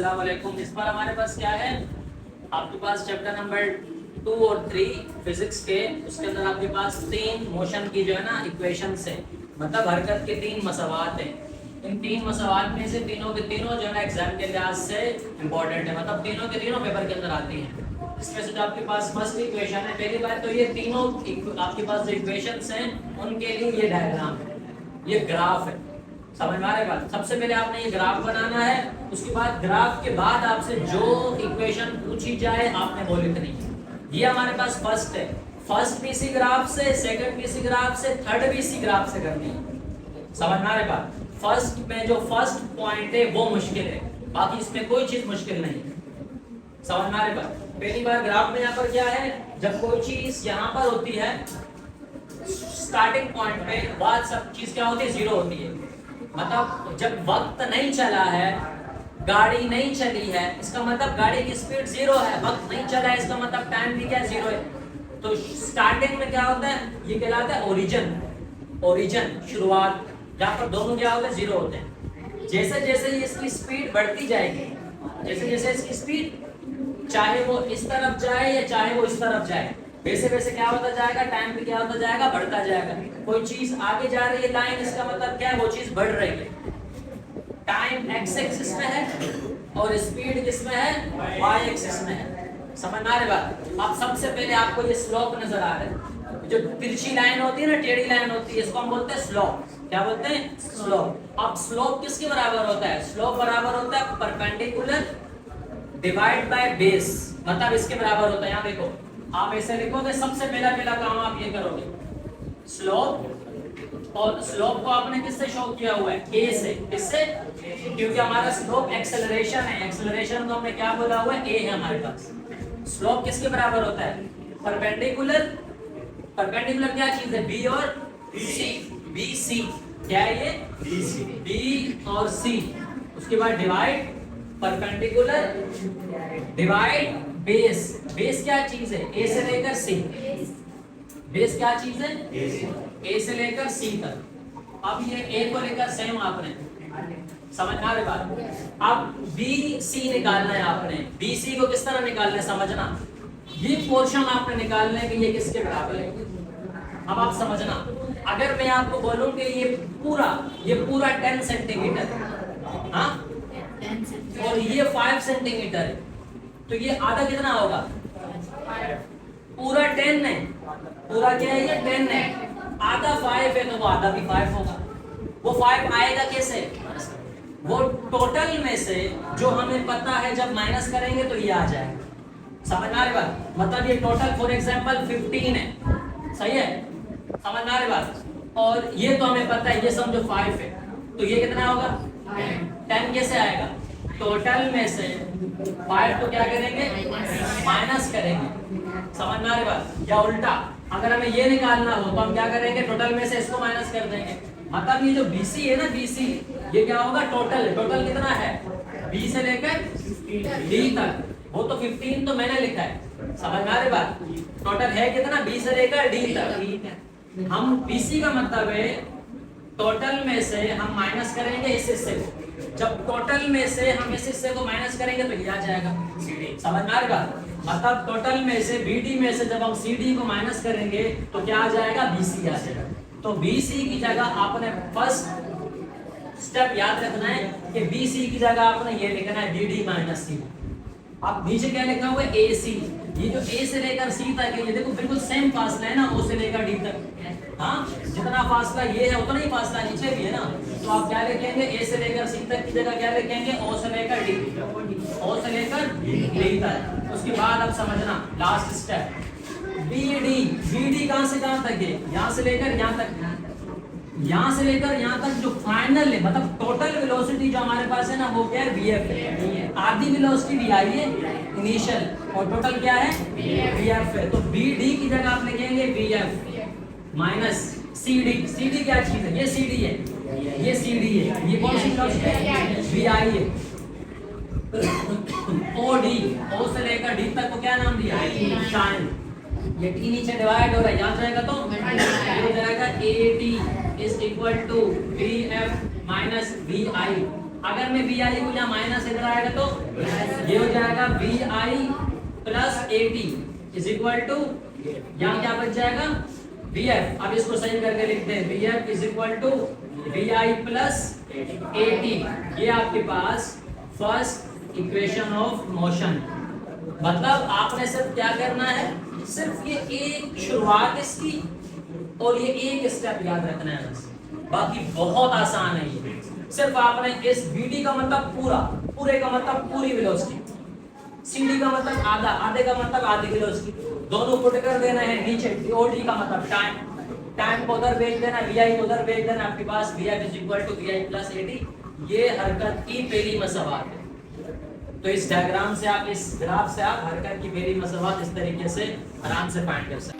अस्सलाम वालेकुम। इस बार हमारे पास क्या है, आपके पास चैप्टर नंबर 2 और 3 फिजिक्स के, उसके अंदर आपके पास 3 मोशन की जो है ना इक्वेशंस है, मतलब हरकत के 3 मसवात हैं। इन 3 मसवात में से तीनों के तीनों जो है ना एग्जाम के लिहाज से इंपॉर्टेंट है, मतलब तीनों के तीनों पेपर के अंदर आती हैं। इसमें से जो आपके पास फर्स्ट इक्वेशन है, पहली बात तो ये तीनों आपके पास जो इक्वेशंस हैं उनके लिए ये डायग्राम है, ये ग्राफ है। समझ में आ रहा है? सबसे पहले आपने ये ग्राफ बनाना है, उसके बाद ग्राफ के बाद आपसे जो इक्वेशन पूछी जाए आपने वो लिखनी है। ये हमारे पास फर्स्ट है, फर्स्ट भी इसी ग्राफ से, सेकंड भी इसी ग्राफ से, थर्ड भी इसी ग्राफ से करनी है। समझ में आ रहा है? फर्स्ट में जो फर्स्ट पॉइंट है वो मुश्किल है, बाकी इसमें कोई चीज मुश्किल नहीं है। समझ में आ रहा है? पहली बार ग्राफ में यहाँ पर क्या है, जब कोई चीज यहाँ पर होती है स्टार्टिंग पॉइंट पे, बाद सब चीज क्या होती है, जीरो होती है। मतलब जब वक्त नहीं चला है, गाड़ी नहीं चली है, इसका मतलब गाड़ी की स्पीड जीरो है। वक्त नहीं चला है, इसका मतलब टाइम भी क्या जीरो है। तो स्टार्टिंग में क्या होता है, ये कहलाता है ओरिजिन, ओरिजिन शुरुआत, जहां पर दोनों क्या होते हैं, जीरो होते हैं। जैसे जैसे इसकी स्पीड बढ़ती जाएगी, जैसे जैसे इसकी स्पीड चाहे वो इस तरफ जाए या चाहे वो इस तरफ जाए, वैसे वैसे क्या होता जाएगा, टाइम भी क्या होता जाएगा, बढ़ता जाएगा। कोई चीज आगे जा रही है लाइन, इसका मतलब क्या है, वो चीज बढ़ रही है। टाइम एक्स एक्सिस में है और स्पीड किसमें है, वाई एक्सिस में है। समझ में आ रही बात? अब सबसे पहले आपको ये स्लोप नजर आ रहा है, जो तिरछी लाइन होती है ना, टेढ़ी लाइन होती है, इसको हम बोलते हैं स्लोप। क्या बोलते हैं, स्लोप। अब स्लोप किसके बराबर होता है, स्लोप बराबर होता है परपेंडिकुलर डिवाइड बाय बेस, मतलब इसके बराबर होता है। यहाँ देखो, आप ऐसे लिखोगे, सबसे पहला काम आप ये करोगे, स्लोप, और स्लोप को आपने किससे शो किया हुआ है, ए से। किससे? क्योंकि हमारा स्लोप एक्सेलरेशन है, एक्सेलरेशन को हमने क्या बोला हुआ है, ए है हमारे पास। स्लोप किसके बराबर होता है, परपेंडिकुलर, परपेंडिकुलर क्या चीज है, बी और सी, बी सी, क्या है ये, बी और सी। उसके बाद divide, perpendicular divide base, base क्या चीज है, ए से लेकर सी, बेस क्या चीज है, ए से लेकर सी तक। अब ये ए को लेकर सेम आपने, समझ आ रही बात? अब बी सी निकालना है आपने, बी सी को किस तरह निकालना है, समझना। ये पोर्शन आपने निकालना है कि ये किसके बराबर है। अब आप समझना, अगर मैं आपको बोलूं कि ये पूरा 10 सेंटीमीटर, हाँ, और ये 5 सेंटीमीटर है, तो ये आधा कितना होगा, पूरा 10 है, पूरा क्या है, ये 10 है, आधा 5 है, तो वो आधा भी 5 होगा। वो 5 आएगा कैसे, वो टोटल में से जो हमें पता है जब माइनस करेंगे तो ये आ जाएगा। समझ में आ रही बात? मतलब ये टोटल फॉर एग्जांपल 15 है, सही है, समझ में आ रही बात? और ये तो हमें पता है, ये समझो 5 है, तो ये कितना होगा, 10 कैसे आएगा, टोटल में से 5 तो क्या करेंगे, माइनस करेंगे। समझ में आ रही बात? या उल्टा, अगर हमें ये निकालना हो तो हम क्या करेंगे, टोटल में से इसको माइनस कर देंगे। मतलब ये जो BC है ना, BC, ये क्या होगा, टोटल, टोटल कितना है, B से लेकर D तक, वो तो 15 तो मैंने लिखा है। समझ में आ रही बात? टोटल है कितना, B से लेकर D तक। हम BC का मतलब है टोटल में से हम माइनस करेंगे इस हिस्से को, जब टोटल में से हम इस हिस्से को माइनस करेंगे तो ये आ जाएगा CD। समझ में आ रही बात? मतलब टोटल में से BD में से जब हम CD को माइनस करेंगे तो क्या आ जाएगा, BC आ जाएगा। तो BC की जगह आपने फर्स्ट स्टेप याद रखना है कि BC की जगह आपने ये लिखना है BD माइनस C। अब नीचे क्या लिखा हुआ है, AC। ये जो A से लेकर C तक है, ये देखो बिल्कुल सेम फासला है ना, O से लेकर D तक। हाँ, जितना फासला ये है उतना ही फासला नीचे भी है ना। तो आप क्या लिखेंगे, A से लेकर C तक की जगह क्या लिखेंगे, O से लेकर D, O से लेकर D तक। उसके बाद अब समझना लास्ट स्टेप, BD कहां से कहां तक है, यहां से लेकर यहां तक, यहां से लेकर यहां तक जो फाइनल है, मतलब टोटल वेलोसिटी जो हमारे पास है ना, वो क्या है, VF है। आधी वेलोसिटी VI है इनिशियल, और टोटल क्या है, VF है। तो BD की जगह आप लिखेंगे VF माइनस CD क्या चीज है, ये CD है, ये CD है, ये कौन सी वेलोसिटी है, VI है। OD, O से लेकर D तक को क्या नाम दिया, टाइम। ये T नीचे डिवाइड हो रहा है, याद रहेगा तो ये हो जाएगा AT is equal to VF minus VI। अगर मैं vi को यहाँ माइनस इधर आएगा तो ये हो जाएगा vi plus 80 is equal to, यहाँ क्या बच जाएगा vf। अब इसको सही करके लिखते हैं, vf is equal to vi plus 80। ये आपके पास फर्स्ट इक्वेशन ऑफ मोशन। मतलब आपने सिर्फ क्या करना है, सिर्फ ये एक शुरुआत इसकी और ये एक स्टेप याद रखना है बस, बाकी बहुत आसान है ये। सिर्फ आपने इस vt का मतलब पूरा, पूरे का मतलब पूरी वेलोसिटी, cd का मतलब आधा, आधे का मतलब आधी वेलोसिटी, दोनों पुट कर देना है नीचे। od का मतलब टाइम, टाइम को उधर भेज देना, vi को उधर भेज देना, आपके पास vf is equal to vi plus 80। ये हरकत की पहली मसवात है। तो इस डायग्राम से आप, इस ग्राफ से आप हरकत की पहली मसवात इस तरीके से आराम से फाइंड कर सकते हैं।